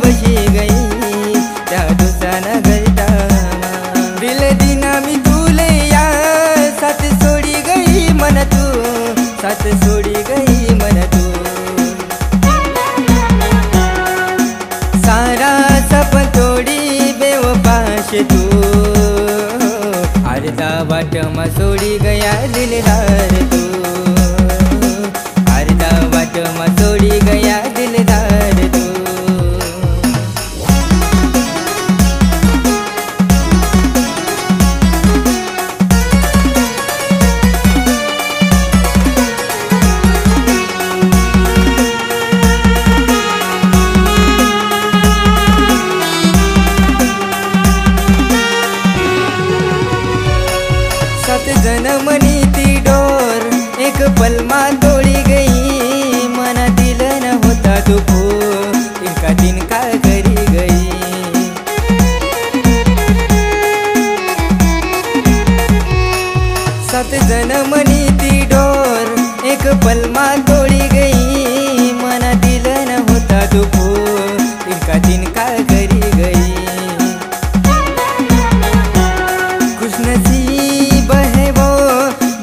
बशी गई त्या दुसऱ्यानं गलता दिल दिना मी तुले या साथ सोडी गई मन तू साथ सोडी गई मन तू सारा सपन तोडी बेवफाश तू अर्धा वाटमा सोडी गया दिलदार तू अर्धा वाटमा सोडी गया दिलदार तू सात जन्मनी ती डोर एक पलमा तोड़ी गई मना दिल न होता दुखो इनका तिनका करी गई सात जन्मनी ती डोर एक पलमा तोड़ी गई मना दिल न होता दुखो इनका तिनका करी गई खुशनसीब है वो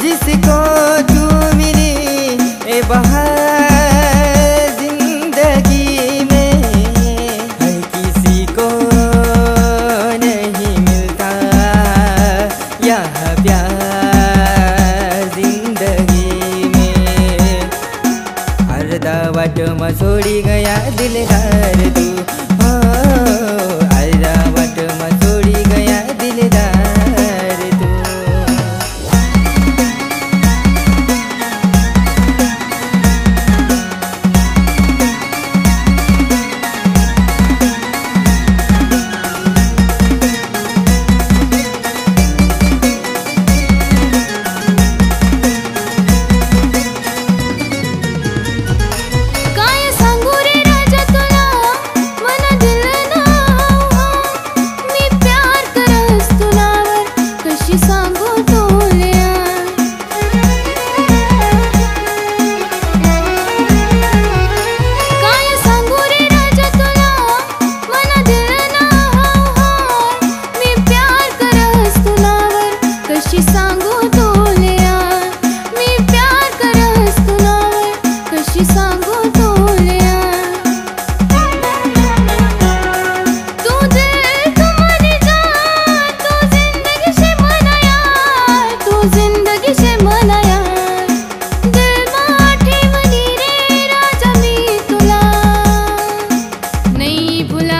जिसको तू मिली ए बहार जिंदगी में हर किसी को नहीं मिलता यह प्यार जिंदगी में अर्धा वाटमा सोडी गया दिलदार तू अर्धा वाटमा सोडी गया दिलदार तू काय सांगू रे राजा तुला मन दिल ना मी प्यार करस तुलावर कशी सांगू तुला काय सांगू रे राजा तुला मन दिल ना मी प्यार करस तुलावर कशी सांगू तुला मी प्यार करस तुलावर कशी सांगू तुला तू दिल तू मन जान तू जिंदगी से मनाया तू जिंदगी से मनाया दिल माठी मनी रे राजा मी तुला नहीं भुला